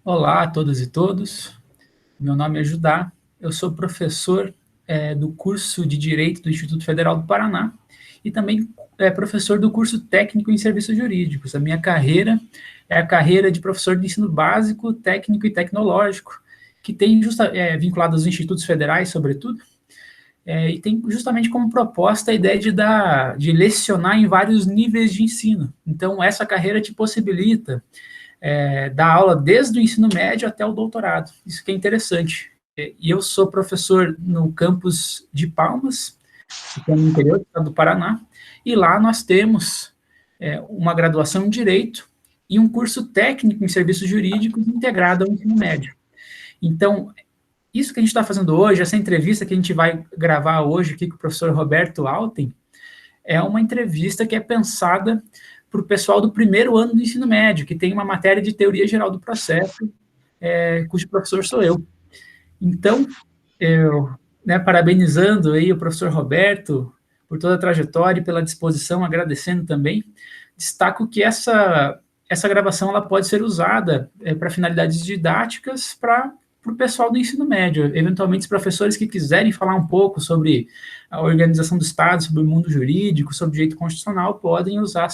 Olá a todas e todos, meu nome é Judá, eu sou professor do curso de Direito do Instituto Federal do Paraná e também professor do curso técnico em serviços jurídicos. A minha carreira é a carreira de professor de ensino básico, técnico e tecnológico, que tem vinculado aos institutos federais, sobretudo, e tem justamente como proposta a ideia de lecionar em vários níveis de ensino. Então, essa carreira te possibilita dar aula desde o ensino médio até o doutorado. Isso que é interessante. E eu sou professor no campus de Palmas, que é no interior do estado do Paraná, e lá nós temos uma graduação em Direito e um curso técnico em Serviços Jurídicos integrado ao ensino médio. Então, isso que a gente está fazendo hoje, essa entrevista que a gente vai gravar hoje aqui com o professor Roberto Alten, é uma entrevista que é pensada para o pessoal do primeiro ano do ensino médio, que tem uma matéria de teoria geral do processo, cujo professor sou eu. Então, eu, parabenizando aí o professor Roberto por toda a trajetória e pela disposição, agradecendo também, destaco que essa gravação ela pode ser usada para finalidades didáticas para o pessoal do ensino médio. Eventualmente, os professores que quiserem falar um pouco sobre a organização do Estado, sobre o mundo jurídico, sobre direito constitucional, podem usar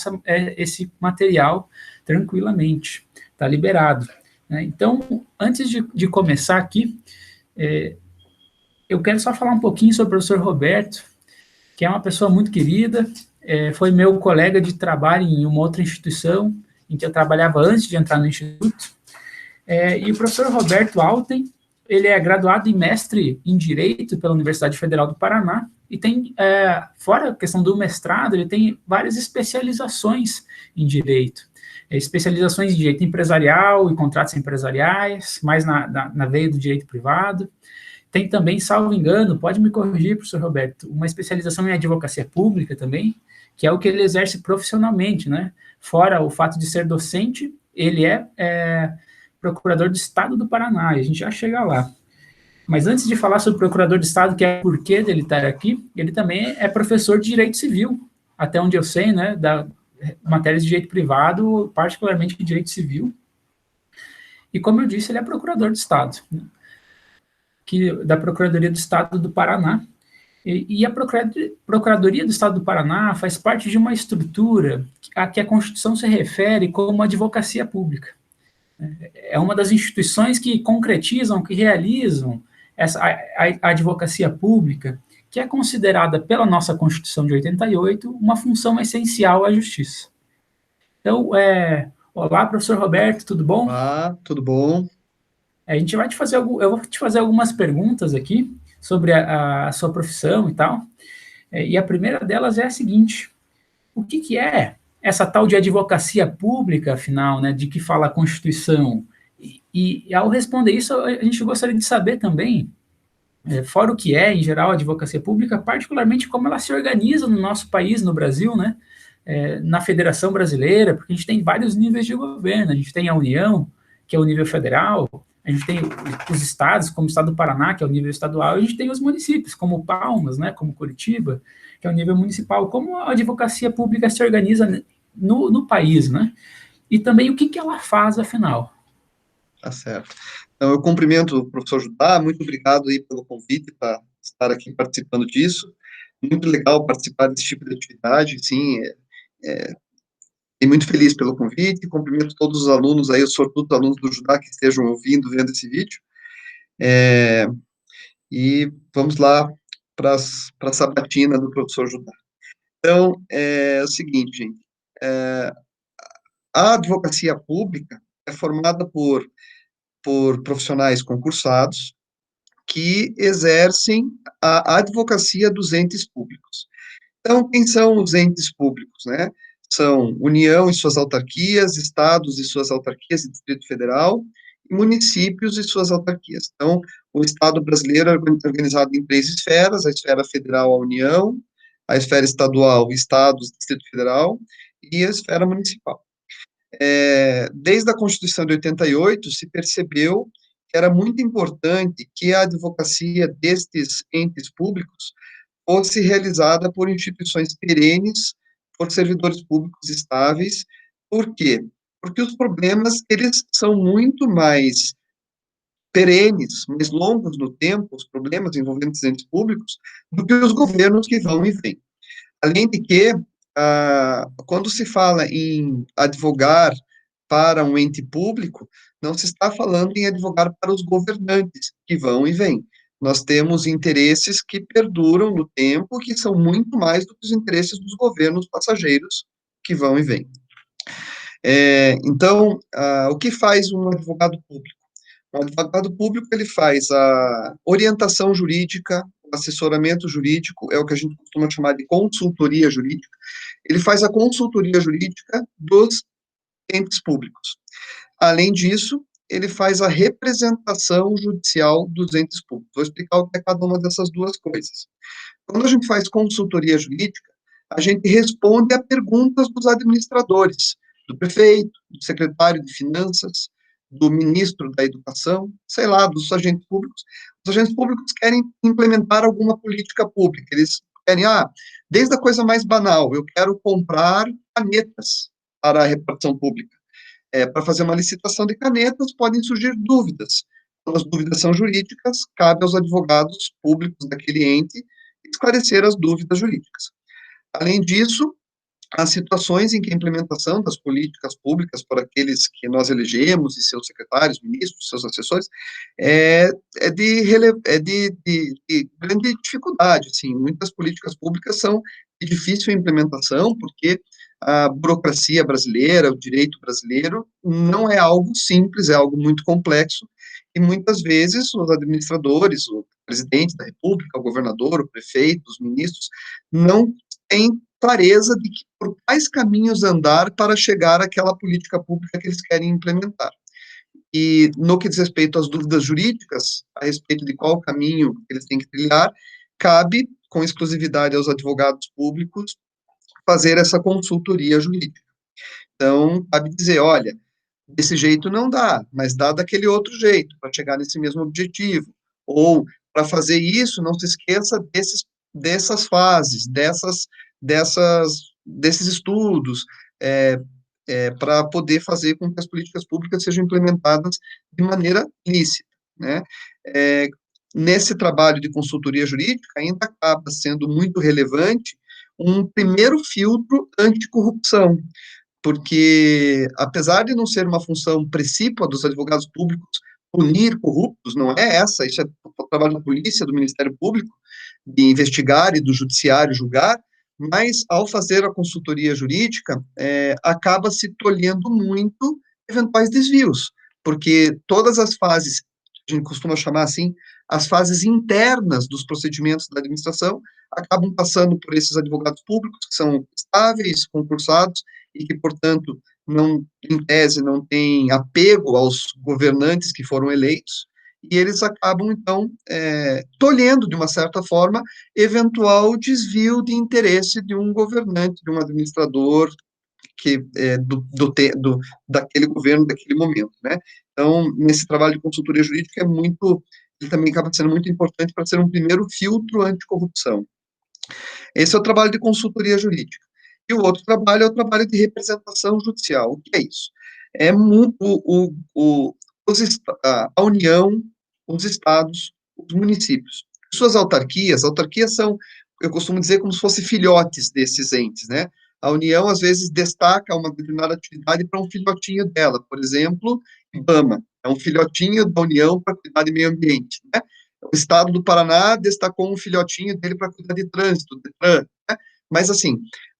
esse material tranquilamente. Está liberado. Né? Então, antes de começar aqui, eu quero só falar um pouquinho sobre o professor Roberto, que é uma pessoa muito querida, foi meu colega de trabalho em uma outra instituição, em que eu trabalhava antes de entrar no instituto, e o professor Roberto Alten, ele é graduado e mestre em Direito pela Universidade Federal do Paraná, e tem, fora a questão do mestrado, ele tem várias especializações em Direito. Especializações em Direito Empresarial e Contratos Empresariais, mais na veia do Direito Privado. Tem também, salvo engano, pode me corrigir, professor Roberto, uma especialização em advocacia pública também, que é o que ele exerce profissionalmente, né? Fora o fato de ser docente, ele é procurador do Estado do Paraná, e a gente já chega lá. Mas antes de falar sobre o procurador do Estado, que é o porquê dele estar aqui, ele também é professor de Direito Civil, até onde eu sei, né, da matérias de Direito Privado, particularmente de Direito Civil. E como eu disse, ele é procurador do Estado, né, da Procuradoria do Estado do Paraná. E a Procuradoria do Estado do Paraná faz parte de uma estrutura a que a Constituição se refere como advocacia pública. É uma das instituições que concretizam, que realizam a advocacia pública, que é considerada pela nossa Constituição de 88 uma função essencial à justiça. Então, olá, professor Roberto, tudo bom? Olá, tudo bom? A gente vai eu vou te fazer algumas perguntas aqui sobre a sua profissão e tal. E a primeira delas é a seguinte: o que é essa tal de advocacia pública, afinal, né, de que fala a Constituição? E ao responder isso, a gente gostaria de saber também, fora o que é, em geral, a advocacia pública, particularmente como ela se organiza no nosso país, no Brasil, né, na Federação Brasileira, porque a gente tem vários níveis de governo. A gente tem a União, que é o nível federal, a gente tem os estados, como o estado do Paraná, que é o nível estadual, e a gente tem os municípios, como Palmas, né, como Curitiba, que é o nível municipal. Como a advocacia pública se organiza no país, né? E também o que ela faz, afinal. Tá certo. Então, eu cumprimento o professor Judá, muito obrigado aí pelo convite para estar aqui participando disso. Muito legal participar desse tipo de atividade, sim, é, e muito feliz pelo convite. Cumprimento todos os alunos aí, os sortudos alunos do Judá que estejam ouvindo, vendo esse vídeo. É, e vamos lá para a sabatina do professor Judá. Então, é o seguinte, gente, a advocacia pública é formada por profissionais concursados que exercem a advocacia dos entes públicos. Então, quem são os entes públicos, né? São União e suas autarquias, estados e suas autarquias e Distrito Federal, e municípios e suas autarquias. Então, o Estado brasileiro é organizado em três esferas: a esfera federal, a União, a esfera estadual, estados, Distrito Federal, e a esfera municipal. Desde a Constituição de 88, se percebeu que era muito importante que a advocacia destes entes públicos fosse realizada por instituições perenes, por servidores públicos estáveis. Por quê? porque os problemas, eles são muito mais perenes, mais longos no tempo, os problemas envolvendo os entes públicos, do que os governos que vão e vêm. Além de que, quando se fala em advogar para um ente público, não se está falando em advogar para os governantes que vão e vêm. Nós temos interesses que perduram no tempo, que são muito mais do que os interesses dos governos passageiros que vão e vêm. Então, o que faz um advogado público? O advogado público, ele faz a orientação jurídica, o assessoramento jurídico, é o que a gente costuma chamar de consultoria jurídica. Ele faz a consultoria jurídica dos entes públicos. Além disso, ele faz a representação judicial dos entes públicos. Vou explicar o que é cada uma dessas duas coisas. Quando a gente faz consultoria jurídica, a gente responde a perguntas dos administradores, do prefeito, do secretário de finanças, do ministro da educação, sei lá, dos agentes públicos. Os agentes públicos querem implementar alguma política pública, eles querem, desde a coisa mais banal, eu quero comprar canetas para a repartição pública. Para fazer uma licitação de canetas, podem surgir dúvidas. Quando as dúvidas são jurídicas, cabe aos advogados públicos daquele ente esclarecer as dúvidas jurídicas. Além disso, as situações em que a implementação das políticas públicas por aqueles que nós elegemos, e seus secretários, ministros, seus assessores, de grande dificuldade. Assim, muitas políticas públicas são de difícil implementação, porque a burocracia brasileira, o direito brasileiro, não é algo simples, é algo muito complexo, e muitas vezes os administradores, o presidente da República, o governador, o prefeito, os ministros, não têm clareza de que, por quais caminhos andar para chegar àquela política pública que eles querem implementar. E no que diz respeito às dúvidas jurídicas, a respeito de qual caminho eles têm que trilhar, cabe, com exclusividade aos advogados públicos, fazer essa consultoria jurídica. Então, cabe dizer, olha, desse jeito não dá, mas dá daquele outro jeito, para chegar nesse mesmo objetivo. Ou, para fazer isso, não se esqueça dessas fases, desses estudos, para poder fazer com que as políticas públicas sejam implementadas de maneira lícita, né? Nesse trabalho de consultoria jurídica, ainda acaba sendo muito relevante um primeiro filtro anticorrupção, porque, apesar de não ser uma função precípua dos advogados públicos punir corruptos, não é essa, isso é o trabalho da polícia, do Ministério Público, de investigar e do judiciário julgar, mas, ao fazer a consultoria jurídica, acaba se tolhendo muito eventuais desvios, porque todas as fases, a gente costuma chamar assim, as fases internas dos procedimentos da administração, acabam passando por esses advogados públicos, que são estáveis, concursados, e que, portanto, não, em tese, não têm apego aos governantes que foram eleitos, e eles acabam, então, tolhendo, de uma certa forma, eventual desvio de interesse de um governante, de um administrador que daquele governo, daquele momento, né? Então, nesse trabalho de consultoria jurídica ele também acaba sendo muito importante para ser um primeiro filtro anticorrupção. Esse é o trabalho de consultoria jurídica. E o outro trabalho é o trabalho de representação judicial. O que é isso? É a União, os estados, os municípios. Suas autarquias são, eu costumo dizer, como se fossem filhotes desses entes, né? A União, às vezes, destaca uma determinada atividade para um filhotinho dela. Por exemplo, IBAMA, é um filhotinho da União para cuidar de meio ambiente, né? O estado do Paraná destacou um filhotinho dele para cuidar de trânsito, né? Mas, assim,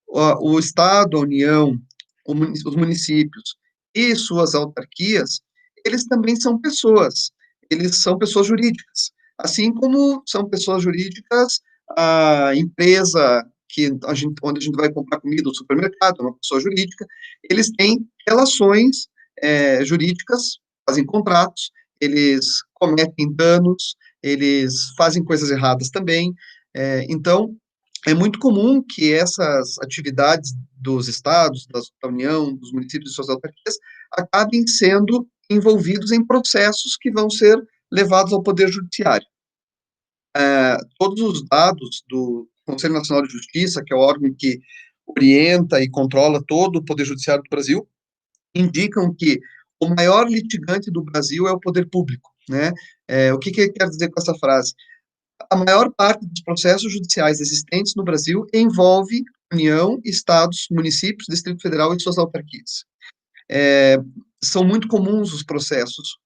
o estado, a União, os municípios e suas autarquias, eles também são pessoas, eles são pessoas jurídicas, assim como são pessoas jurídicas a empresa onde a gente vai comprar comida no supermercado, é uma pessoa jurídica, eles têm relações jurídicas, fazem contratos, eles cometem danos, eles fazem coisas erradas também, então, é muito comum que essas atividades dos estados, da União, dos municípios e suas autarquias, acabem sendo envolvidos em processos que vão ser levados ao Poder Judiciário. Todos os dados do Conselho Nacional de Justiça, que é o órgão que orienta e controla todo o Poder Judiciário do Brasil, indicam que o maior litigante do Brasil é o poder público, né? O que que quer dizer com essa frase? A maior parte dos processos judiciais existentes no Brasil envolve União, estados, municípios, Distrito Federal e suas autarquias. São muito comuns os processos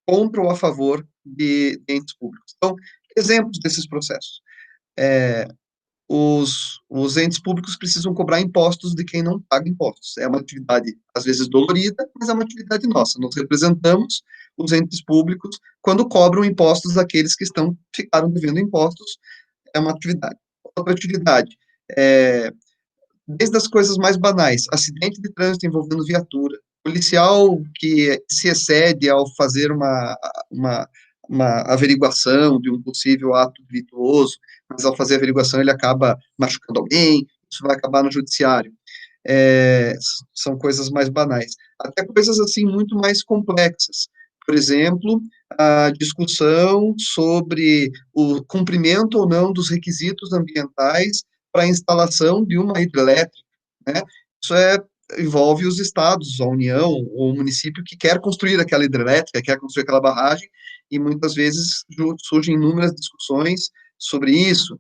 contra ou a favor de entes públicos. Então, exemplos desses processos. Os entes públicos precisam cobrar impostos de quem não paga impostos. É uma atividade, às vezes, dolorida, mas é uma atividade nossa. Nós representamos os entes públicos quando cobram impostos daqueles que ficaram devendo impostos. É uma atividade. Outra atividade, desde as coisas mais banais, acidente de trânsito envolvendo viatura, policial que se excede ao fazer uma, uma averiguação de um possível ato delituoso, mas ao fazer a averiguação ele acaba machucando alguém, isso vai acabar no judiciário. São coisas mais banais. Até coisas assim muito mais complexas. Por exemplo, a discussão sobre o cumprimento ou não dos requisitos ambientais para a instalação de uma hidrelétrica, né? Isso envolve os estados, a União, ou o município que quer construir aquela hidrelétrica, quer construir aquela barragem, e muitas vezes surgem inúmeras discussões sobre isso.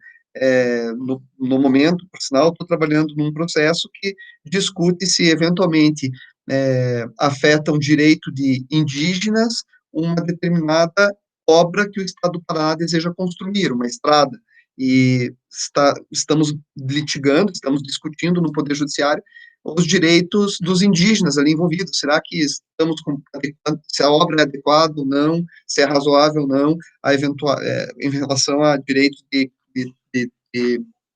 No momento, por sinal, estou trabalhando num processo que discute se eventualmente afeta o direito de indígenas uma determinada obra que o Estado do Pará deseja construir, uma estrada, e estamos litigando, estamos discutindo no Poder Judiciário os direitos dos indígenas ali envolvidos. Será que se a obra é adequada ou não, se é razoável ou não, em relação a direitos de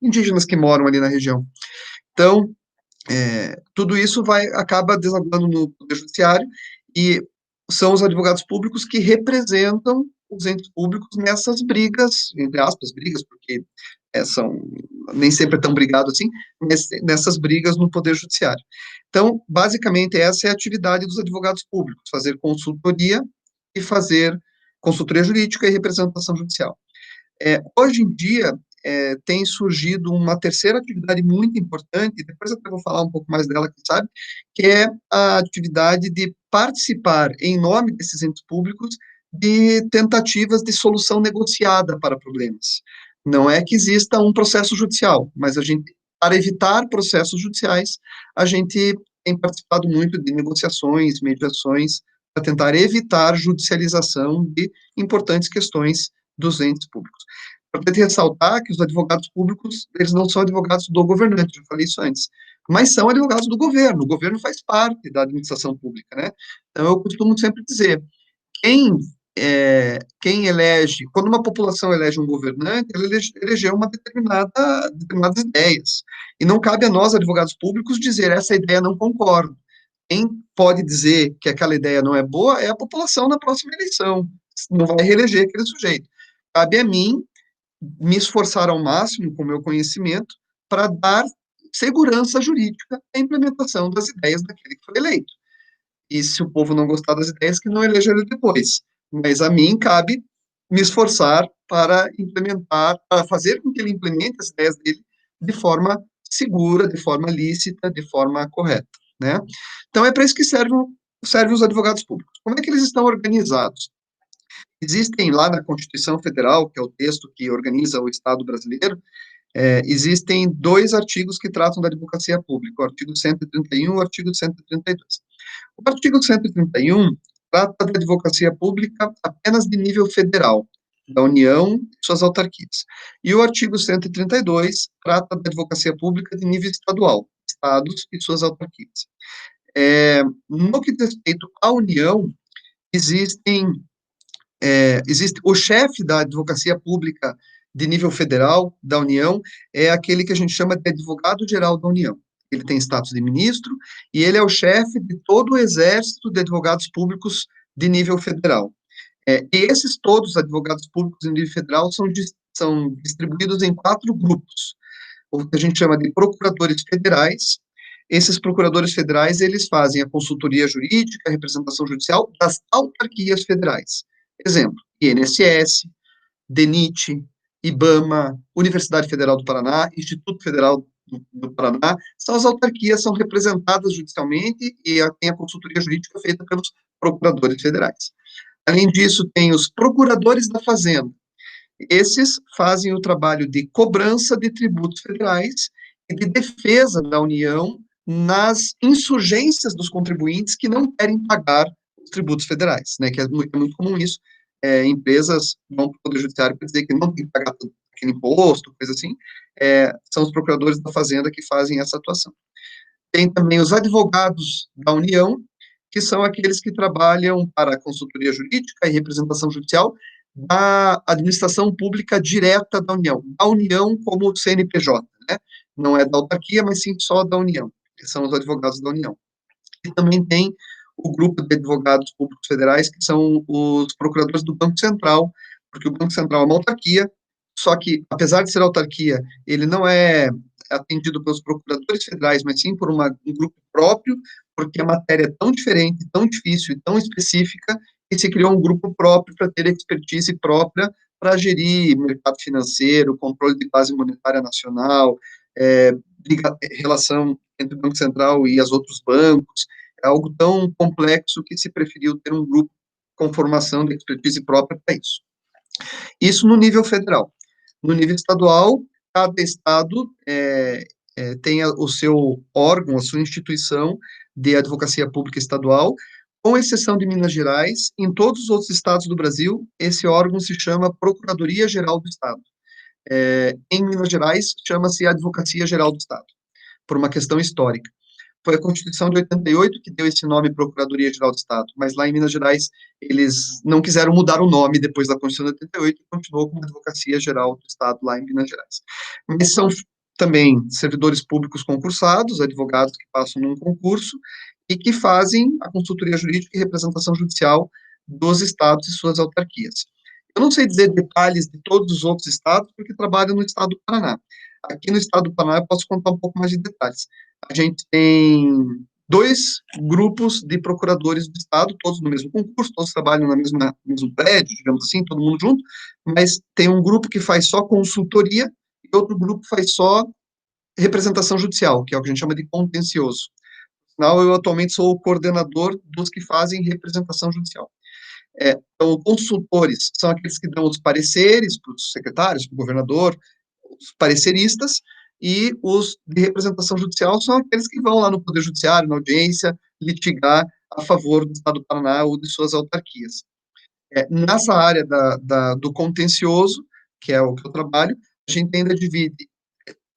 indígenas que moram ali na região. Então, tudo isso acaba desaguando no Poder Judiciário, e são os advogados públicos que representam os entes públicos nessas brigas, entre aspas, brigas, porque nem sempre é tão brigado assim, mas nessas brigas no Poder Judiciário. Então, basicamente, essa é a atividade dos advogados públicos, fazer consultoria e fazer consultoria jurídica e representação judicial. Hoje em dia, tem surgido uma terceira atividade muito importante, depois até vou falar um pouco mais dela, quem sabe, que é a atividade de participar, em nome desses entes públicos, de tentativas de solução negociada para problemas. Não é que exista um processo judicial, mas para evitar processos judiciais, a gente tem participado muito de negociações, mediações, para tentar evitar judicialização de importantes questões dos entes públicos. Importante ressaltar que os advogados públicos, eles não são advogados do governante, já falei isso antes, mas são advogados do governo. O governo faz parte da administração pública, né? Então, eu costumo sempre dizer, quem elege, quando uma população elege um governante, ela elegeu determinadas ideias. E não cabe a nós, advogados públicos, dizer essa ideia não concordo. Quem pode dizer que aquela ideia não é boa é a população na próxima eleição. Não vai reeleger aquele sujeito. Cabe a mim me esforçar ao máximo com o meu conhecimento para dar segurança jurídica à implementação das ideias daquele que foi eleito. E se o povo não gostar das ideias, que não eleja ele depois. Mas a mim cabe me esforçar para implementar, para fazer com que ele implemente as ideias dele de forma segura, de forma lícita, de forma correta, né? Então, é para isso que servem os advogados públicos. Como é que eles estão organizados? Existem lá na Constituição Federal, que é o texto que organiza o Estado brasileiro, existem 2 artigos que tratam da advocacia pública, o artigo 131 e o artigo 132. O artigo 131 trata da advocacia pública apenas de nível federal, da União e suas autarquias. E o artigo 132 trata da advocacia pública de nível estadual, estados e suas autarquias. No que diz respeito à União, existe o chefe da advocacia pública de nível federal da União, é aquele que a gente chama de advogado-geral da União. Ele tem status de ministro e ele é o chefe de todo o exército de advogados públicos de nível federal. E esses todos advogados públicos de nível federal são distribuídos em 4 grupos, o que a gente chama de procuradores federais. Esses procuradores federais, eles fazem a consultoria jurídica, a representação judicial das autarquias federais. Exemplo, INSS, DENIT, IBAMA, Universidade Federal do Paraná, Instituto Federal do Paraná, são as autarquias, são representadas judicialmente e tem a consultoria jurídica feita pelos procuradores federais. Além disso, tem os procuradores da Fazenda. Esses fazem o trabalho de cobrança de tributos federais e de defesa da União nas insurgências dos contribuintes que não querem pagar os tributos federais, né, que é muito comum isso. Empresas vão para o Poder Judiciário para dizer que não tem que pagar aquele imposto, coisa assim. São os procuradores da Fazenda que fazem essa atuação. Tem também os advogados da União, que são aqueles que trabalham para a consultoria jurídica e representação judicial da administração pública direta da União como CNPJ, né? Não é da autarquia, mas sim só da União, que são os advogados da União. E também tem o grupo de advogados públicos federais, que são os procuradores do Banco Central, porque o Banco Central é uma autarquia, só que, apesar de ser autarquia, ele não é atendido pelos procuradores federais, mas sim por um grupo próprio, porque a matéria é tão diferente, tão difícil e tão específica, que se criou um grupo próprio para ter expertise própria para gerir mercado financeiro, controle de base monetária nacional, relação entre o Banco Central e os outros bancos. É algo tão complexo que se preferiu ter um grupo com formação de expertise própria para isso. Isso no nível federal. No nível estadual, cada estado tem o seu órgão, a sua instituição de advocacia pública estadual, com exceção de Minas Gerais. Em todos os outros estados do Brasil, esse órgão se chama Procuradoria-Geral do Estado. Em Minas Gerais, chama-se Advocacia Geral do Estado, por uma questão histórica. Foi a Constituição de 88 que deu esse nome Procuradoria-Geral do Estado, mas lá em Minas Gerais eles não quiseram mudar o nome depois da Constituição de 88 e continuou como Advocacia Geral do Estado lá em Minas Gerais. Mas são também servidores públicos concursados, advogados que passam num concurso e que fazem a consultoria jurídica e representação judicial dos estados e suas autarquias. Eu não sei dizer detalhes de todos os outros estados, porque trabalho no estado do Paraná. Aqui no estado do Paraná eu posso contar um pouco mais de detalhes. A gente tem 2 grupos de procuradores do estado, todos no mesmo concurso, todos trabalham no mesmo prédio, digamos assim, todo mundo junto, mas tem um grupo que faz só consultoria e outro grupo faz só representação judicial, que é o que a gente chama de contencioso. Afinal, eu atualmente sou o coordenador dos que fazem representação judicial. Então, consultores são aqueles que dão os pareceres para os secretários, para o governador, os pareceristas, e os de representação judicial são aqueles que vão lá no Poder Judiciário, na audiência, litigar a favor do Estado do Paraná ou de suas autarquias. Nessa área do contencioso, que é o que eu trabalho, a gente ainda divide,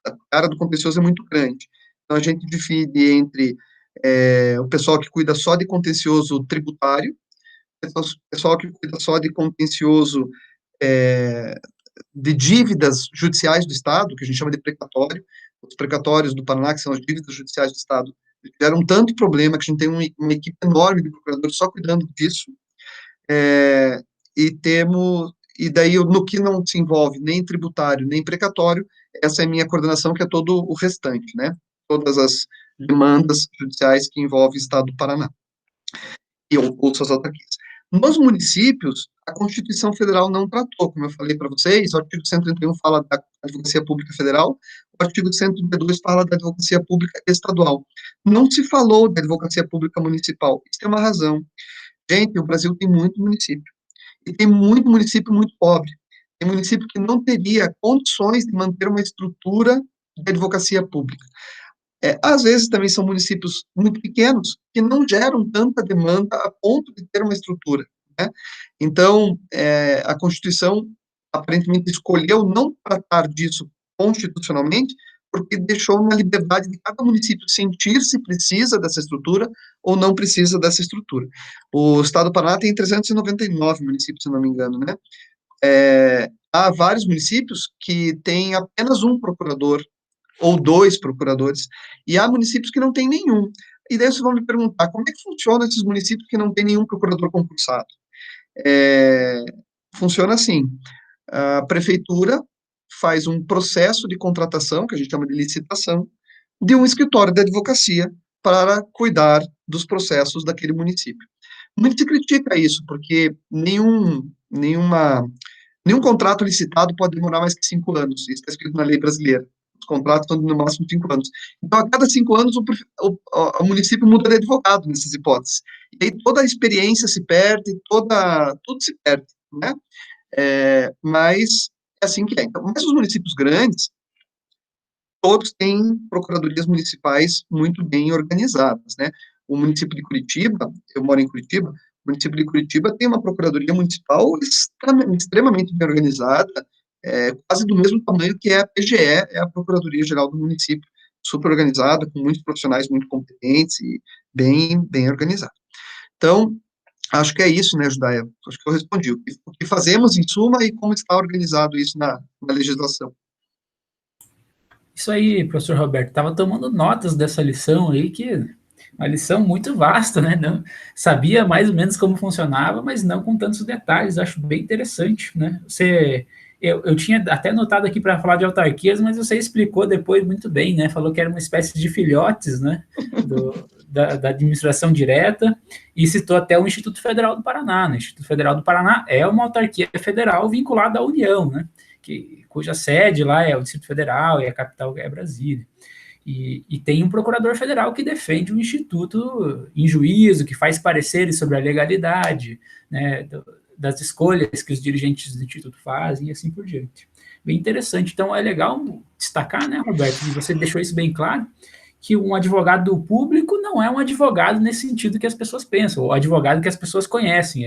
a área do contencioso é muito grande, então a gente divide entre o pessoal que cuida só de contencioso tributário, pessoal que cuida só de contencioso de dívidas judiciais do Estado, que a gente chama de precatório, os precatórios do Paraná, que são as dívidas judiciais do Estado, tiveram tanto problema que a gente tem uma equipe enorme de procuradores só cuidando disso, e daí no que não se envolve nem tributário, nem precatório, essa é a minha coordenação, que é todo o restante, né, todas as demandas judiciais que envolvem o Estado do Paraná, ou suas autarquias. Nos municípios, a Constituição Federal não tratou, como eu falei para vocês, o artigo 131 fala da Advocacia Pública Federal, o artigo 132 fala da Advocacia Pública Estadual. Não se falou da Advocacia Pública Municipal. Isso tem uma razão. Gente, o Brasil tem muito município. E tem muito município muito pobre. Tem município que não teria condições de manter uma estrutura de advocacia pública. Às vezes também são municípios muito pequenos que não geram tanta demanda a ponto de ter uma estrutura, né? Então, a Constituição aparentemente escolheu não tratar disso constitucionalmente, porque deixou uma liberdade de cada município sentir se precisa dessa estrutura ou não precisa dessa estrutura. O Estado do Paraná tem 399 municípios, se não me engano, né? Há vários municípios que têm apenas um procurador ou 2 procuradores, e há municípios que não têm nenhum. E daí vocês vão me perguntar, como é que funciona esses municípios que não têm nenhum procurador concursado? Funciona assim, a prefeitura faz um processo de contratação, que a gente chama de licitação, de um escritório de advocacia para cuidar dos processos daquele município. Muito se critica isso, porque nenhum contrato licitado pode demorar mais que 5 anos, isso está escrito na lei brasileira. os contratos são no máximo 5 anos. Então, a cada 5 anos, o município muda de advogado nessas hipóteses. E aí toda a experiência se perde, tudo se perde, né? Mas é assim que é. Então, mas os municípios grandes, todos têm procuradorias municipais muito bem organizadas, né? O município de Curitiba, eu moro em Curitiba, o município de Curitiba tem uma procuradoria municipal extremamente bem organizada, quase do mesmo tamanho que é a PGE, é a Procuradoria Geral do Município, super organizada, com muitos profissionais muito competentes e bem organizada. Então, acho que é isso, né, Judaia? Acho que eu respondi. O que fazemos, em suma, e como está organizado isso na legislação. Isso aí, professor Roberto, estava tomando notas dessa lição aí, que uma lição muito vasta, né? Não, sabia mais ou menos como funcionava, mas não com tantos detalhes, acho bem interessante, né? Eu tinha até notado aqui para falar de autarquias, mas você explicou depois muito bem, né? Falou que era uma espécie de filhotes, né? Da administração direta, e citou até o Instituto Federal do Paraná, né? O Instituto Federal do Paraná é uma autarquia federal vinculada à União, né? Cuja sede lá é o Distrito Federal e a capital é Brasília. E tem um procurador federal que defende o Instituto em juízo, que faz pareceres sobre a legalidade, né, das escolhas que os dirigentes do Instituto fazem e assim por diante. Bem interessante. Então, é legal destacar, né, Roberto, e você deixou isso bem claro, que um advogado público não é um advogado nesse sentido que as pessoas pensam, o advogado que as pessoas conhecem,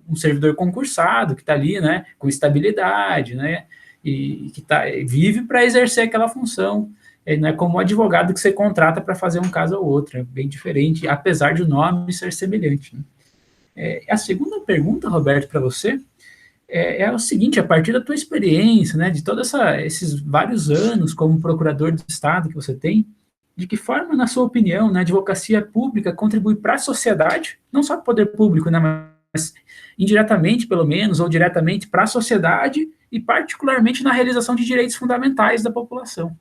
um servidor concursado que está ali, né, com estabilidade, né, e que vive para exercer aquela função. Não é como um advogado que você contrata para fazer um caso ou outro, é bem diferente, apesar de o nome ser semelhante. Né? A segunda pergunta, Roberto, para você, é o seguinte: a partir da tua experiência, né, de todos esses vários anos como procurador do Estado que você tem, de que forma, na sua opinião, né, a advocacia pública contribui para a sociedade, não só para o poder público, né, mas indiretamente, pelo menos, ou diretamente para a sociedade e particularmente na realização de direitos fundamentais da população?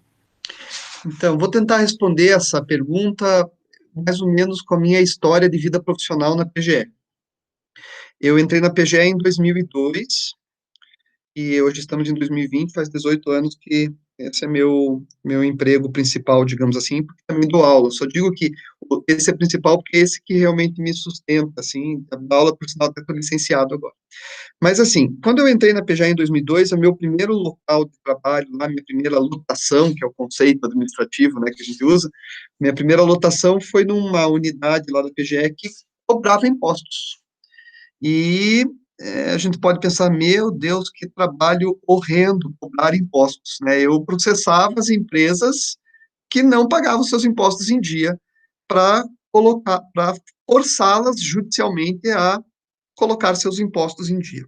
Então, vou tentar responder essa pergunta mais ou menos com a minha história de vida profissional na PGE. Eu entrei na PGE em 2002 e hoje estamos em 2020, faz 18 anos que esse é meu emprego principal, digamos assim, porque também dou aula. Só digo que esse é principal porque é esse que realmente me sustenta, assim, dou aula, por sinal, até estou licenciado agora. Mas, assim, quando eu entrei na PGE em 2002, o meu primeiro local de trabalho, lá, minha primeira lotação, que é o conceito administrativo, né, que a gente usa, minha primeira lotação foi numa unidade lá da PGE que cobrava impostos. E a gente pode pensar, meu Deus, que trabalho horrendo cobrar impostos, né? Eu processava as empresas que não pagavam seus impostos em dia para forçá-las judicialmente a colocar seus impostos em dia,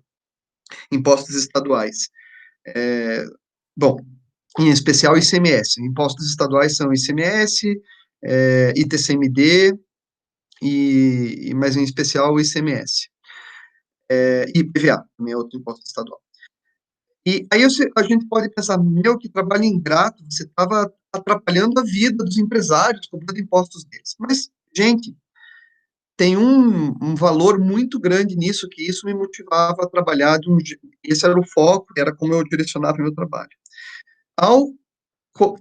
impostos estaduais. Bom, em especial ICMS. Impostos estaduais são ICMS, ITCMD, mas em especial o ICMS. E IPVA, também é outro imposto estadual. E aí a gente pode pensar, meu, que trabalho ingrato, você estava atrapalhando a vida dos empresários, cobrando impostos deles. Mas, gente, tem um valor muito grande nisso, que isso me motivava a trabalhar esse era o foco, era como eu direcionava o meu trabalho. Ao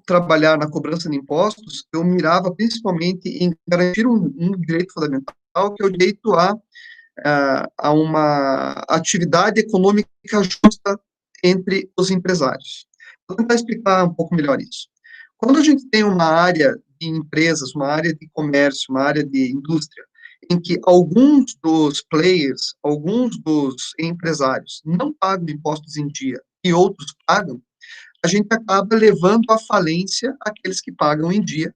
trabalhar na cobrança de impostos, eu mirava principalmente em garantir um direito fundamental, que é o direito a uma atividade econômica justa entre os empresários. Vou tentar explicar um pouco melhor isso. Quando a gente tem uma área de empresas, uma área de comércio, uma área de indústria, em que alguns dos players, alguns dos empresários não pagam impostos em dia e outros pagam, a gente acaba levando à falência aqueles que pagam em dia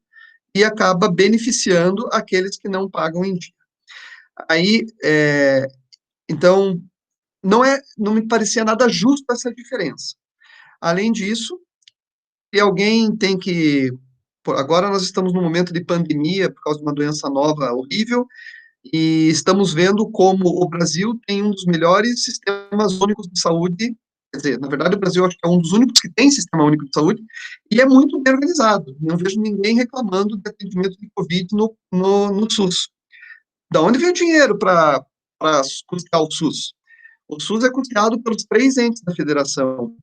e acaba beneficiando aqueles que não pagam em dia. Aí, então, não me parecia nada justo essa diferença. Além disso, se alguém tem que... Agora nós estamos num momento de pandemia por causa de uma doença nova horrível, e estamos vendo como o Brasil tem um dos melhores sistemas únicos de saúde. Quer dizer, na verdade, o Brasil acho que é um dos únicos que tem sistema único de saúde, e é muito bem organizado. Não vejo ninguém reclamando de atendimento de Covid no SUS. Da onde vem o dinheiro para custear o SUS? O SUS é custeado pelos 3 entes da federação.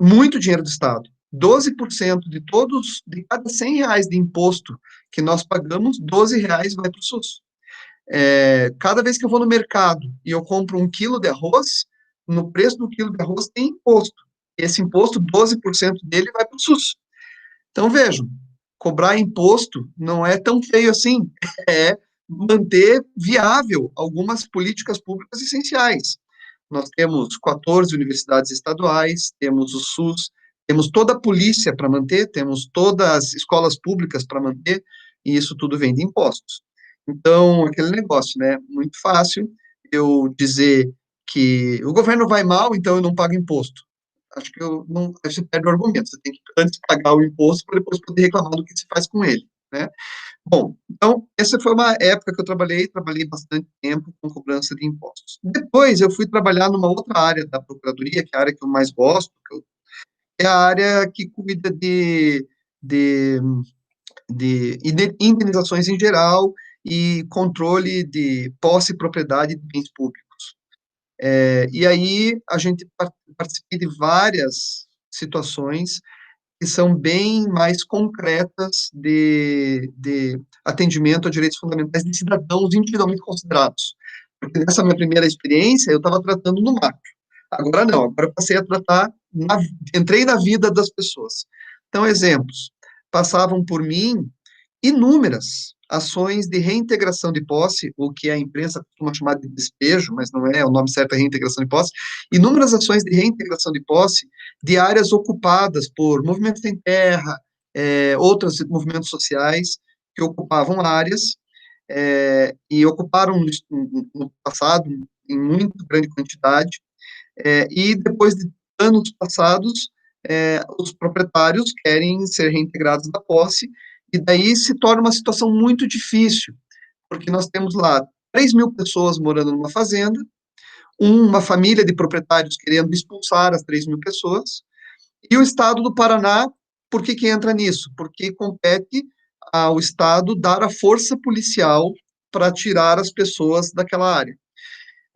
muito dinheiro do Estado. 12% de cada R$ 100 de imposto que nós pagamos, R$ 12 vai para o SUS. Cada vez que eu vou no mercado e eu compro 1 quilo de arroz, no preço do quilo de arroz tem imposto. Esse imposto, 12% dele vai para o SUS. Então, vejam, cobrar imposto não é tão feio assim, é manter viável algumas políticas públicas essenciais. Nós temos 14 universidades estaduais, temos o SUS, temos toda a polícia para manter, temos todas as escolas públicas para manter, e isso tudo vem de impostos. Então, aquele negócio, né? Muito fácil eu dizer que o governo vai mal, então eu não pago imposto. Acho que eu não, aí você perde o argumento. Você tem que antes pagar o imposto para depois poder reclamar do que se faz com ele, né? Bom, então, essa foi uma época que eu trabalhei bastante tempo com cobrança de impostos. Depois, eu fui trabalhar numa outra área da Procuradoria, que é a área que eu mais gosto, é a área que cuida de, de indenizações em geral e controle de posse e propriedade de bens públicos. E aí, a gente participei de várias situações que são bem mais concretas de atendimento a direitos fundamentais de cidadãos individualmente considerados. Porque nessa minha primeira experiência, eu estava tratando no macro. Agora não, agora eu passei a tratar, entrei na vida das pessoas. Então, exemplos, passavam por mim inúmeras ações de reintegração de posse, o que a imprensa costuma chamar de despejo, mas não é, o nome certo é reintegração de posse, inúmeras ações de reintegração de posse de áreas ocupadas por movimentos sem terra, outros movimentos sociais que ocupavam áreas, e ocuparam no passado em muito grande quantidade, e depois de anos passados, os proprietários querem ser reintegrados da posse, e daí se torna uma situação muito difícil, porque nós temos lá 3.000 pessoas morando numa fazenda, uma família de proprietários querendo expulsar as 3.000 pessoas, e o Estado do Paraná, por que que entra nisso? Porque compete ao Estado dar a força policial para tirar as pessoas daquela área.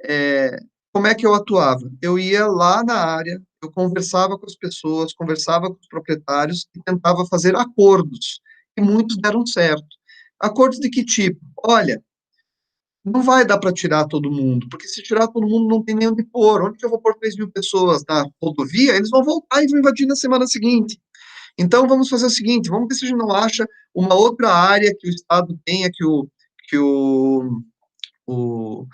É, como é que eu atuava? Eu ia lá na área, eu conversava com as pessoas, conversava com os proprietários e tentava fazer acordos, e muitos deram certo. Acordos de que tipo? Olha, não vai dar para tirar todo mundo, porque se tirar todo mundo não tem nem onde pôr. Onde que eu vou pôr 3.000 pessoas na rodovia? Eles vão voltar e vão invadir na semana seguinte. Então, vamos fazer o seguinte, vamos ver se a gente não acha uma outra área que o Estado tenha, que o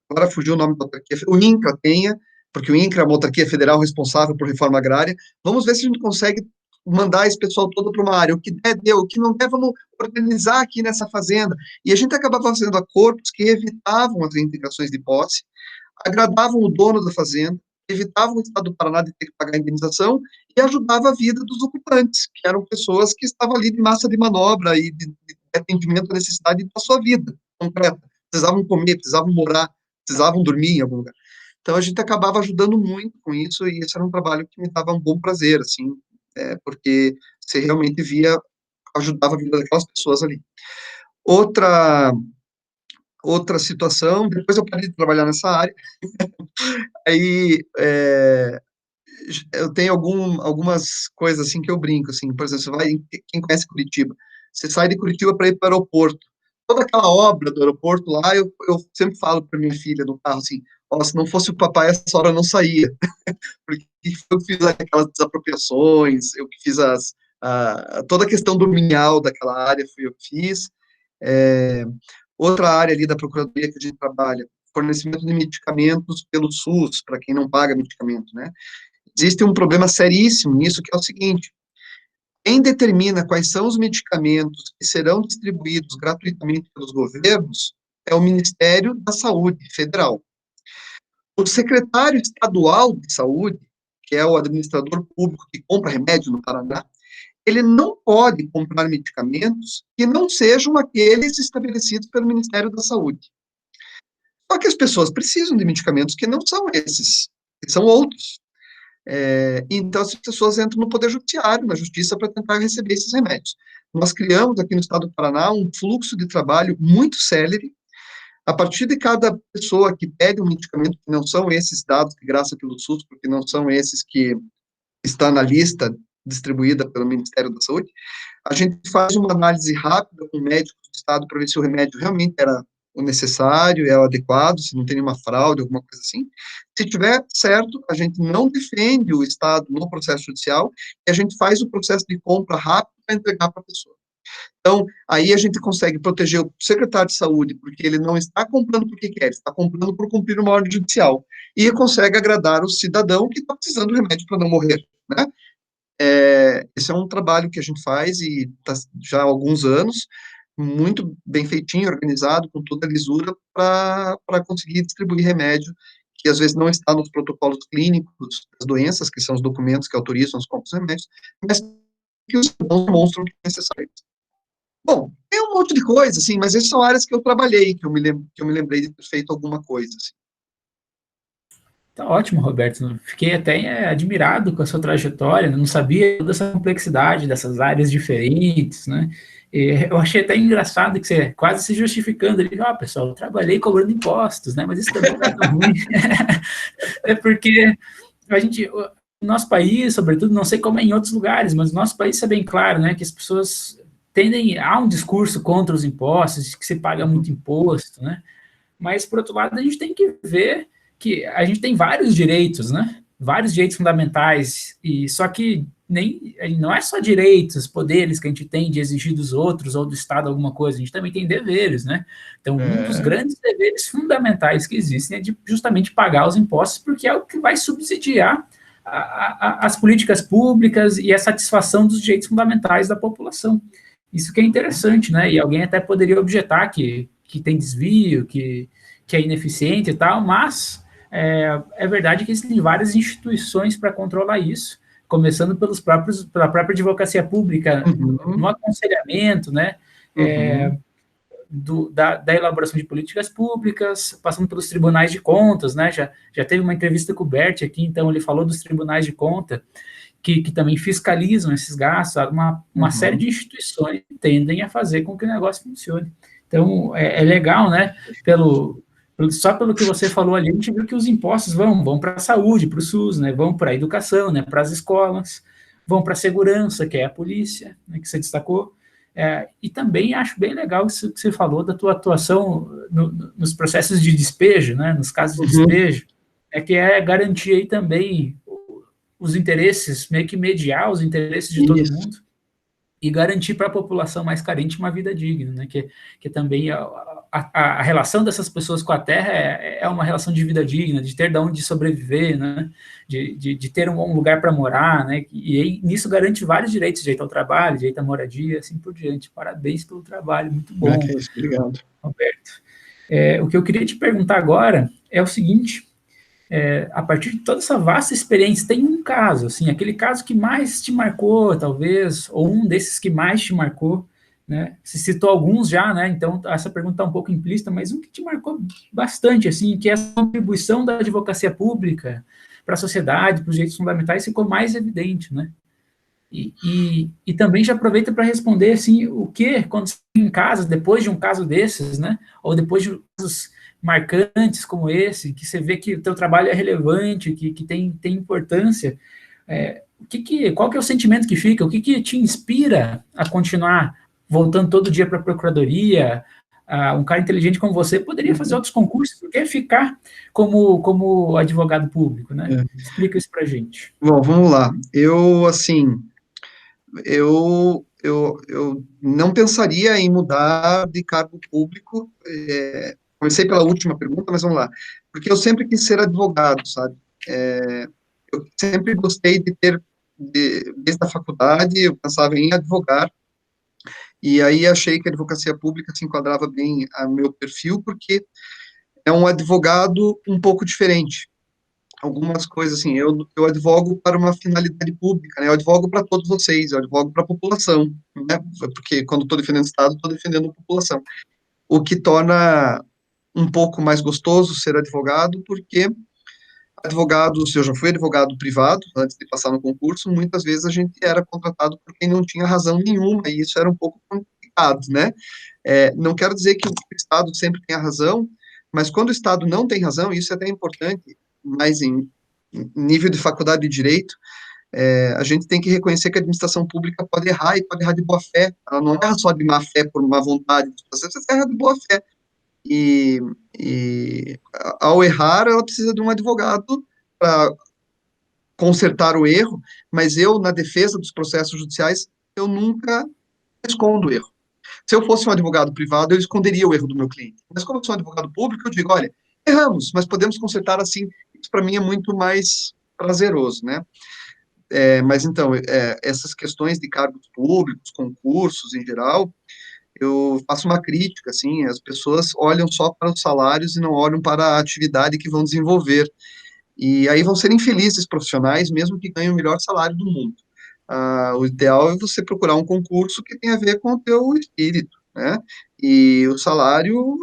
agora fugiu o nome da autarquia, o INCRA tenha, porque o INCRA é uma autarquia federal responsável por reforma agrária. Vamos ver se a gente consegue mandar esse pessoal todo para uma área. O que der, deu. O que não der, vamos organizar aqui nessa fazenda. E a gente acabava fazendo acordos que evitavam as reintegrações de posse, agradavam o dono da fazenda, evitavam o Estado do Paraná de ter que pagar a indenização e ajudava a vida dos ocupantes, que eram pessoas que estavam ali de massa de manobra e de atendimento à necessidade da sua vida concreta. Precisavam comer, precisavam morar, precisavam dormir em algum lugar. Então a gente acabava ajudando muito com isso e esse era um trabalho que me dava um bom prazer, assim, porque você realmente via, ajudava a vida daquelas pessoas ali. Outra outra situação, depois eu parei de trabalhar nessa área, aí eu tenho algumas coisas assim que eu brinco, assim, por exemplo, quem conhece Curitiba, você sai de Curitiba para ir para o aeroporto, toda aquela obra do aeroporto lá, eu sempre falo para minha filha no carro assim, ó, se não fosse o papai, essa hora eu não saía, porque eu fiz aquelas desapropriações, eu que fiz toda a questão dominial daquela área, fui eu que fiz. É, outra área ali da Procuradoria que a gente trabalha, fornecimento de medicamentos pelo SUS, para quem não paga medicamento, né? Existe um problema seríssimo nisso, que é o seguinte: quem determina quais são os medicamentos que serão distribuídos gratuitamente pelos governos é o Ministério da Saúde Federal. O secretário estadual de saúde, que é o administrador público que compra remédio no Paraná, ele não pode comprar medicamentos que não sejam aqueles estabelecidos pelo Ministério da Saúde. Só que as pessoas precisam de medicamentos que não são esses, que são outros. Então, as pessoas entram no Poder Judiciário, na Justiça, para tentar receber esses remédios. Nós criamos aqui no Estado do Paraná um fluxo de trabalho muito célere. A partir de cada pessoa que pede um medicamento, que não são esses dados que graça pelo SUS, porque não são esses que está na lista distribuída pelo Ministério da Saúde, a gente faz uma análise rápida com médicos do Estado para ver se o remédio realmente era o necessário, é o adequado, se não tem nenhuma fraude, alguma coisa assim. Se tiver certo, a gente não defende o Estado no processo judicial e a gente faz o processo de compra rápido para entregar para a pessoa. Então, aí a gente consegue proteger o secretário de saúde, porque ele não está comprando porque quer, está comprando por cumprir uma ordem judicial. E consegue agradar o cidadão que está precisando do remédio para não morrer, né? Esse é um trabalho que a gente faz e tá já há alguns anos, muito bem feitinho, organizado, com toda a lisura, para conseguir distribuir remédio, que às vezes não está nos protocolos clínicos das doenças, que são os documentos que autorizam os compras de remédios, mas que os cidadãos demonstram que é necessário. Bom, tem um monte de coisa, assim, mas essas são áreas que eu trabalhei, que eu me lembrei de ter feito alguma coisa, assim. Tá ótimo, Roberto. Fiquei até admirado com a sua trajetória, né? Não sabia toda essa complexidade dessas áreas diferentes, né? E eu achei até engraçado que você quase se justificando ali, pessoal, eu trabalhei cobrando impostos, né? Mas isso também não é tão ruim. É porque a gente, o nosso país, sobretudo, não sei como é em outros lugares, mas o nosso país é bem claro, né? Que as pessoas tendem a um discurso contra os impostos, de que se paga muito imposto, né? Mas, por outro lado, a gente tem que ver que a gente tem vários direitos, né? Vários direitos fundamentais, e só que nem, não é só direitos, poderes que a gente tem de exigir dos outros ou do Estado alguma coisa, a gente também tem deveres, né? Então, um dos grandes deveres fundamentais que existem é de justamente pagar os impostos, porque é o que vai subsidiar as políticas públicas e a satisfação dos direitos fundamentais da população. Isso que é interessante, né? E alguém até poderia objetar que tem desvio, que é ineficiente e tal, mas é verdade que existem várias instituições para controlar isso, começando pela própria advocacia pública, no aconselhamento, né? Da elaboração de políticas públicas, passando pelos tribunais de contas, né? Já teve uma entrevista com o Bert aqui, então ele falou dos tribunais de conta, que também fiscalizam esses gastos, uma série de instituições tendem a fazer com que o negócio funcione. Então, é legal, né? Só pelo que você falou ali, a gente viu que os impostos vão para a saúde, para o SUS, né? Vão para a educação, né? Para as escolas, vão para a segurança, que é a polícia, né? Que você destacou. E também acho bem legal isso que você falou da tua atuação nos processos de despejo, né? Nos casos de despejo, que é garantir aí também os interesses, meio que mediar os interesses de todo mundo e garantir para a população mais carente uma vida digna, né? Que também a relação dessas pessoas com a terra é uma relação de vida digna, de ter de onde sobreviver, né? De ter um lugar para morar, né? E aí, nisso garante vários direitos, direito ao trabalho, direito à moradia, assim por diante. Parabéns pelo trabalho, muito bom, Que é isso, obrigado. Roberto. O que eu queria te perguntar agora é o seguinte: a partir de toda essa vasta experiência, tem um caso, assim, aquele caso que mais te marcou, talvez, ou um desses que mais te marcou, né? Você citou alguns já, né? Então, essa pergunta está um pouco implícita, mas um que te marcou bastante, assim, que é a contribuição da advocacia pública para a sociedade, para os direitos fundamentais, ficou mais evidente, né? E também já aproveita para responder, assim, o que, quando você em casa, depois de um caso desses, né? Ou depois de casos marcantes como esse, que você vê que o teu trabalho é relevante, que tem importância, qual que é o sentimento que fica? O que te inspira a continuar voltando todo dia para a procuradoria? Um cara inteligente como você poderia fazer outros concursos, porque ficar como advogado público, né? Explica isso para a gente. Bom, vamos lá. Eu não pensaria em mudar de cargo público. Comecei pela última pergunta, mas vamos lá. Porque eu sempre quis ser advogado, sabe? Eu sempre gostei de ter, desde a faculdade, eu pensava em advogar, e aí achei que a advocacia pública se enquadrava bem ao meu perfil, porque é um advogado um pouco diferente. Algumas coisas, assim, eu advogo para uma finalidade pública, né? Eu advogo para todos vocês, eu advogo para a população, né? Porque quando estou defendendo o Estado, estou defendendo a população. O que torna um pouco mais gostoso ser advogado, porque advogados, eu já fui advogado privado, antes de passar no concurso, muitas vezes a gente era contratado por quem não tinha razão nenhuma, e isso era um pouco complicado, né? Não quero dizer que o Estado sempre tem a razão, mas quando o Estado não tem razão, isso é até importante, mas em nível de faculdade de Direito, A gente tem que reconhecer que a administração pública pode errar, e pode errar de boa fé. Ela não erra só de má fé por má vontade, você erra de boa fé. E, ao errar, ela precisa de um advogado para consertar o erro, mas eu, na defesa dos processos judiciais, eu nunca escondo o erro. Se eu fosse um advogado privado, eu esconderia o erro do meu cliente. Mas como eu sou um advogado público, eu digo, olha, erramos, mas podemos consertar assim. Isso para mim é muito mais prazeroso, né? Mas então, essas questões de cargos públicos, concursos em geral, eu faço uma crítica, assim, as pessoas olham só para os salários e não olham para a atividade que vão desenvolver. E aí vão ser infelizes profissionais, mesmo que ganhem o melhor salário do mundo. O ideal é você procurar um concurso que tenha a ver com o teu espírito, né? E o salário,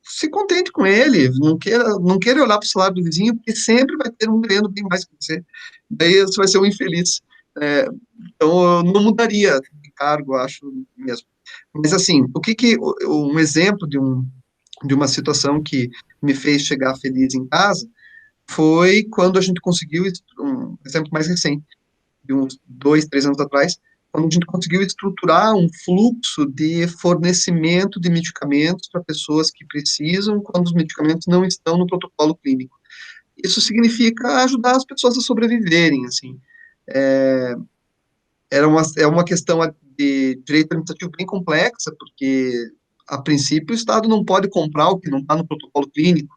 se contente com ele, não queira olhar para o salário do vizinho, porque sempre vai ter um ganhando bem mais que você. Daí você vai ser um infeliz. É, então, eu não mudaria de cargo, acho mesmo. Mas, assim, um exemplo de uma situação que me fez chegar feliz em casa foi quando a gente conseguiu, um exemplo mais recente, de uns 2, 3 anos atrás, quando a gente conseguiu estruturar um fluxo de fornecimento de medicamentos para pessoas que precisam, quando os medicamentos não estão no protocolo clínico. Isso significa ajudar as pessoas a sobreviverem, assim. É, é uma questão de direito administrativo bem complexa, porque, a princípio, o Estado não pode comprar o que não está no protocolo clínico,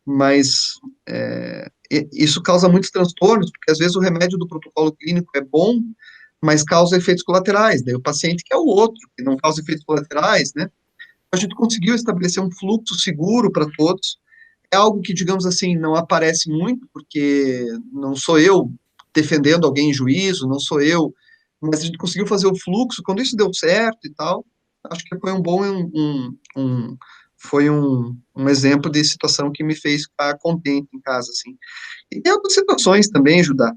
mas isso causa muitos transtornos, porque às vezes o remédio do protocolo clínico é bom, mas causa efeitos colaterais, daí o paciente quer o outro, que não causa efeitos colaterais, né? A gente conseguiu estabelecer um fluxo seguro para todos, é algo que, digamos assim, não aparece muito, porque não sou eu defendendo alguém em juízo, não sou eu, mas a gente conseguiu fazer o fluxo, quando isso deu certo e tal, acho que foi um bom, foi um exemplo de situação que me fez ficar contente em casa, assim. E tem outras situações também, Judá,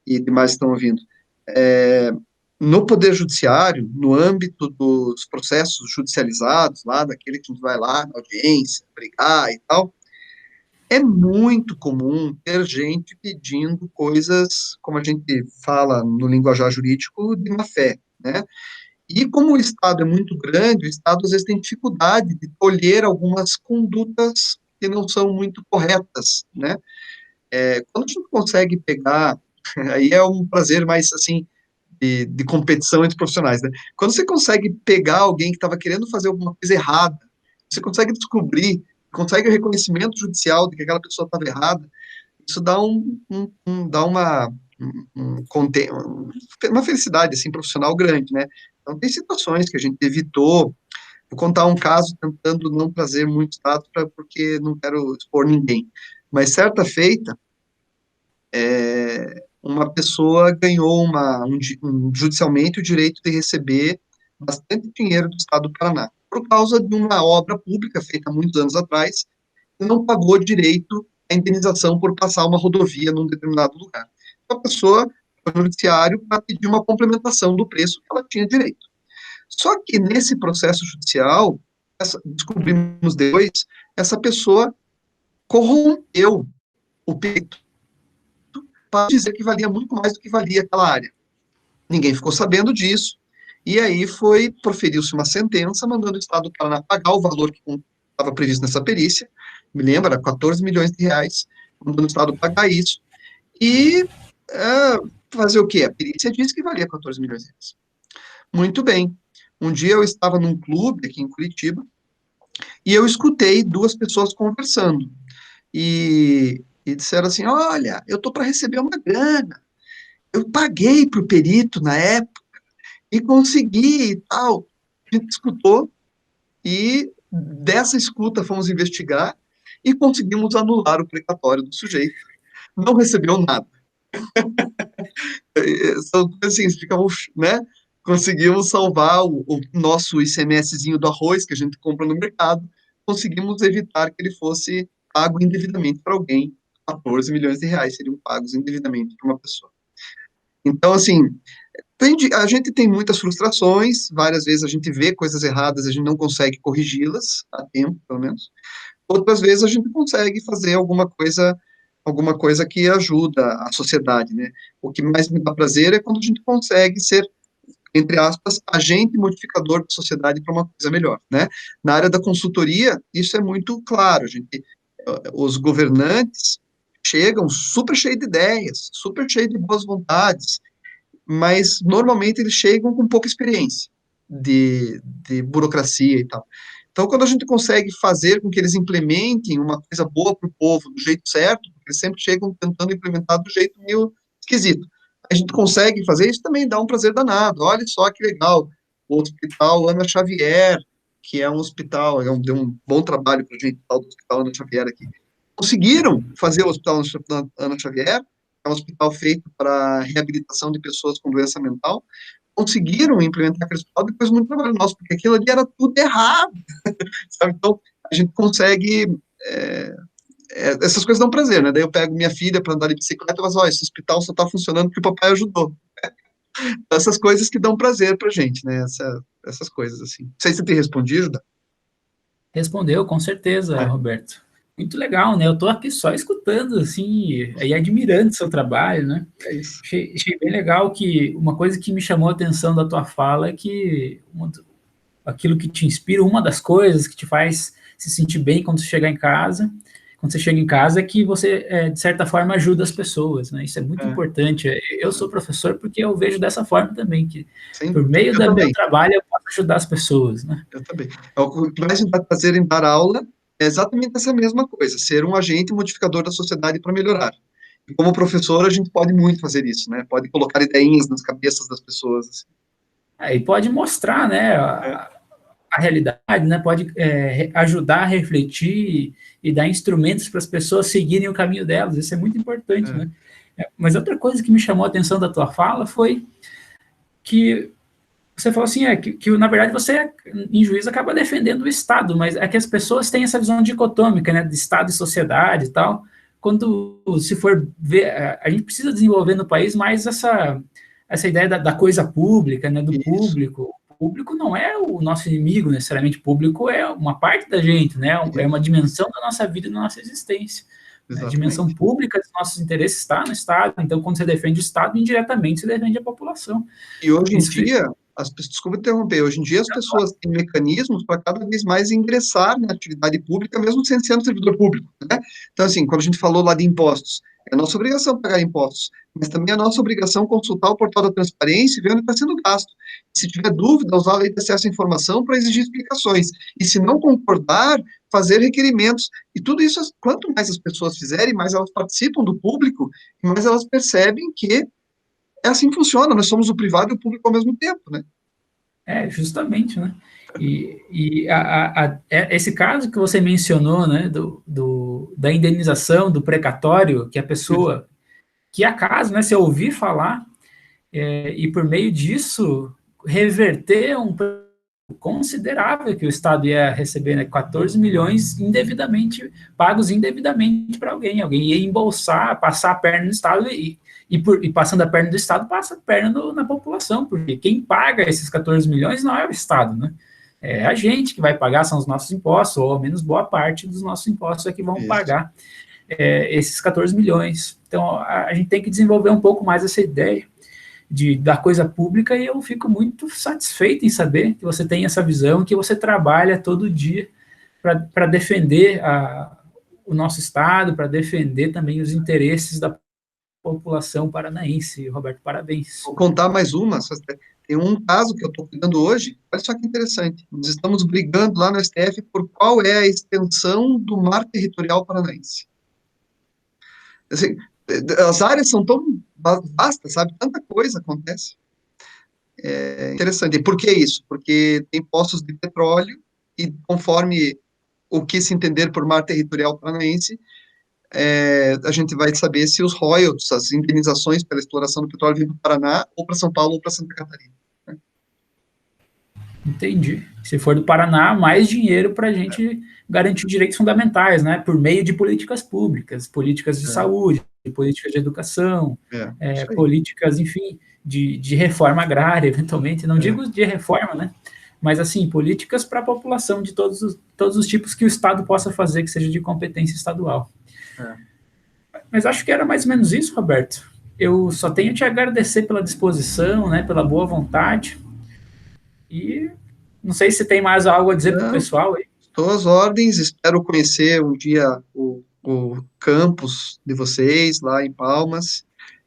e demais estão ouvindo. É, no Poder Judiciário, no âmbito dos processos judicializados, lá, daquele que a gente vai lá na audiência, brigar e tal, é muito comum ter gente pedindo coisas, como a gente fala no linguajar jurídico, de má fé, né? E como o Estado é muito grande, o Estado às vezes tem dificuldade de colher algumas condutas que não são muito corretas, né? Quando a gente consegue pegar, aí é um prazer mais, assim, de competição entre profissionais, né? Quando você consegue pegar alguém que estava querendo fazer alguma coisa errada, você consegue descobrir, consegue o reconhecimento judicial de que aquela pessoa estava errada, isso dá dá uma felicidade, assim, profissional grande, né? Então, tem situações que a gente evitou. Vou contar um caso tentando não trazer muitos dados, porque não quero expor ninguém. Mas, certa feita, uma pessoa ganhou judicialmente o direito de receber bastante dinheiro do Estado do Paraná, por causa de uma obra pública feita há muitos anos atrás, e não pagou direito à indenização por passar uma rodovia num determinado lugar. Então, a pessoa foi no judiciário para pedir uma complementação do preço que ela tinha direito. Só que nesse processo judicial, descobrimos depois, essa pessoa corrompeu o perito para dizer que valia muito mais do que valia aquela área. Ninguém ficou sabendo disso, e aí proferiu-se uma sentença mandando o Estado do Paraná pagar o valor que estava previsto nessa perícia, me lembro, era 14 milhões de reais, mandando o Estado pagar isso, e fazer o quê? A perícia disse que valia 14 milhões de reais. Muito bem. Um dia eu estava num clube aqui em Curitiba, e eu escutei duas pessoas conversando, e disseram assim, olha, eu estou para receber uma grana, eu paguei para o perito na época, e consegui e tal. A gente escutou, e dessa escuta fomos investigar, e conseguimos anular o precatório do sujeito. Não recebeu nada. São assim, fica, né? Conseguimos salvar o nosso ICMSzinho do arroz que a gente compra no mercado, conseguimos evitar que ele fosse pago indevidamente para alguém. 14 milhões de reais seriam pagos indevidamente para uma pessoa. Então, assim, a gente tem muitas frustrações, várias vezes a gente vê coisas erradas, a gente não consegue corrigi-las, a tempo, pelo menos. Outras vezes a gente consegue fazer alguma coisa alguma coisa que ajuda a sociedade, né? O que mais me dá prazer é quando a gente consegue ser, entre aspas, agente modificador da sociedade para uma coisa melhor, né? Na área da consultoria, isso é muito claro, os governantes chegam super cheios de ideias, super cheios de boas vontades, mas normalmente eles chegam com pouca experiência de burocracia e tal. Então, quando a gente consegue fazer com que eles implementem uma coisa boa para o povo do jeito certo, porque eles sempre chegam tentando implementar do jeito meio esquisito, a gente consegue fazer isso, também dá um prazer danado. Olha só que legal, o Hospital Ana Xavier, que é um hospital, deu um bom trabalho para a gente, o Hospital Ana Xavier aqui. Conseguiram fazer o Hospital Ana Xavier, é um hospital feito para reabilitação de pessoas com doença mental, conseguiram implementar aquele hospital depois de muito trabalho nosso, porque aquilo ali era tudo errado, sabe? Então, a gente consegue, essas coisas dão prazer, né? Daí eu pego minha filha para andar de bicicleta e falo, ó, esse hospital só está funcionando porque o papai ajudou. Essas coisas que dão prazer pra gente, né? Essas coisas, assim. Não sei se você tem respondido, Judá. Respondeu, com certeza, É, Roberto. Muito legal, né? Eu estou aqui só escutando, assim, e admirando seu trabalho, né? é isso. Achei bem legal que uma coisa que me chamou a atenção da tua fala é que aquilo que te inspira, uma das coisas que te faz se sentir bem quando você chega em casa, é que você, de certa forma, ajuda as pessoas, né? Isso é muito É, importante. Eu sou professor porque eu vejo dessa forma também, que sem por dúvida. meio Eu do meu também, trabalho eu posso ajudar as pessoas, né? eu também. O que mais me dá prazer em dar aula é exatamente essa mesma coisa, ser um agente modificador da sociedade para melhorar. E como professor, a gente pode muito fazer isso, né? Pode colocar ideias nas cabeças das pessoas, assim. Aí pode mostrar, né, É, a realidade, né, pode ajudar a refletir e dar instrumentos para as pessoas seguirem o caminho delas, isso é muito importante, é, né. Mas outra coisa que me chamou a atenção da tua fala foi que você falou assim, que na verdade você, em juízo, acaba defendendo o Estado, mas é que as pessoas têm essa visão dicotômica, né, de Estado e sociedade e tal, quando se for ver, a gente precisa desenvolver no país mais essa ideia da coisa pública, né, do isso, público. O público não é o nosso inimigo, necessariamente, o público é uma parte da gente, né, é uma isso, dimensão da nossa vida e da nossa existência. A dimensão exatamente. pública dos nossos interesses está no Estado, então quando você defende o Estado, indiretamente você defende a população. E hoje em Isso dia, desculpa interromper, hoje em dia as pessoas têm mecanismos para cada vez mais ingressar na atividade pública, mesmo sem sendo servidor público, né? Então, assim, quando a gente falou lá de impostos, é nossa obrigação pagar impostos, mas também é nossa obrigação consultar o portal da transparência e ver onde está sendo gasto. Se tiver dúvida, usar a lei de acesso à informação para exigir explicações. E se não concordar, fazer requerimentos. E tudo isso, quanto mais as pessoas fizerem, mais elas participam do público, e mais elas percebem que é assim que funciona, nós somos o privado e o público ao mesmo tempo, né? Justamente, né? Esse caso que você mencionou, né, da indenização, do precatório, que a pessoa, que acaso, né, se eu ouvir falar, e por meio disso, reverter um considerável que o Estado ia receber, né, 14 milhões indevidamente, pagos indevidamente para alguém ia embolsar, passar a perna no Estado e passando a perna do Estado, passa a perna na população, porque quem paga esses 14 milhões não é o Estado, né? É a gente que vai pagar, são os nossos impostos, ou ao menos boa parte dos nossos impostos é que vão Isso. pagar esses 14 milhões. Então, a gente tem que desenvolver um pouco mais essa ideia da coisa pública, e eu fico muito satisfeito em saber que você tem essa visão, que você trabalha todo dia para defender o nosso Estado, para defender também os interesses da população paranaense. Roberto, parabéns. Vou contar mais uma. Tem um caso que eu estou cuidando hoje. Olha só que interessante. Nós estamos brigando lá no STF por qual é a extensão do mar territorial paranaense. Assim, as áreas são tão vastas, sabe? Tanta coisa acontece. É interessante. E por que isso? Porque tem poços de petróleo e conforme o que se entender por mar territorial paranaense, a gente vai saber se os royalties, as indenizações pela exploração do petróleo vêm para o Paraná, ou para São Paulo, ou para Santa Catarina. Né? Entendi. Se for do Paraná, mais dinheiro para a gente garantir direitos fundamentais, né? Por meio de políticas públicas, políticas de saúde, políticas de educação, Isso aí. políticas, enfim, de reforma agrária, eventualmente. Não digo de reforma, né? Mas, assim, políticas para a população de todos os tipos que o Estado possa fazer, que seja de competência estadual. Mas acho que era mais ou menos isso, Roberto. Eu só tenho a te agradecer pela disposição, né, pela boa vontade. E não sei se tem mais algo a dizer para o Não, pessoal aí. estou às ordens, espero conhecer um dia o campus de vocês lá em Palmas.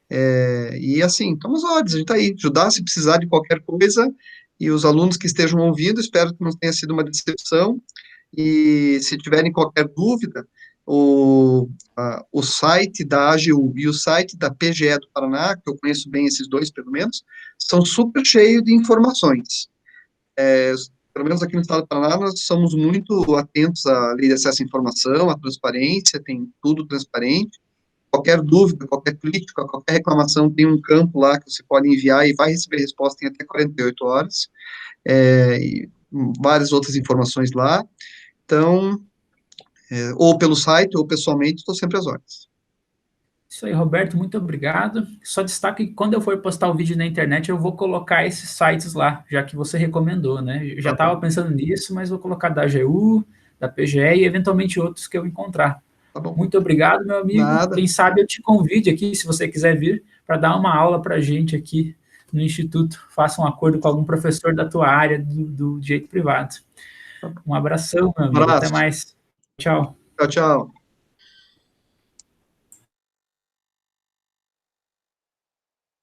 E assim, estamos às ordens, a gente está aí, ajudar se precisar de qualquer coisa. E os alunos que estejam ouvindo, espero que não tenha sido uma decepção. E se tiverem qualquer dúvida, o site da AGU e o site da PGE do Paraná, que eu conheço bem esses dois, pelo menos, são super cheios de informações. Pelo menos aqui no estado do Paraná, nós somos muito atentos à lei de acesso à informação, à transparência, tem tudo transparente. Qualquer dúvida, qualquer crítica, qualquer reclamação, tem um campo lá que você pode enviar e vai receber resposta em até 48 horas, e várias outras informações lá. Então, ou pelo site ou pessoalmente, estou sempre às ordens. Isso aí, Roberto, muito obrigado. Só destaque que quando eu for postar o vídeo na internet, eu vou colocar esses sites lá, já que você recomendou, né? Eu já Tá estava bom, pensando nisso, mas vou colocar da AGU, da PGE e eventualmente outros que eu encontrar. tá bom. Muito obrigado, meu amigo. Nada, Quem sabe eu te convide aqui, se você quiser vir, para dar uma aula para a gente aqui no Instituto. Faça um acordo com algum professor da tua área do direito privado. Um abração, meu amigo. Até abraço, mais. Tchau. tchau, tchau.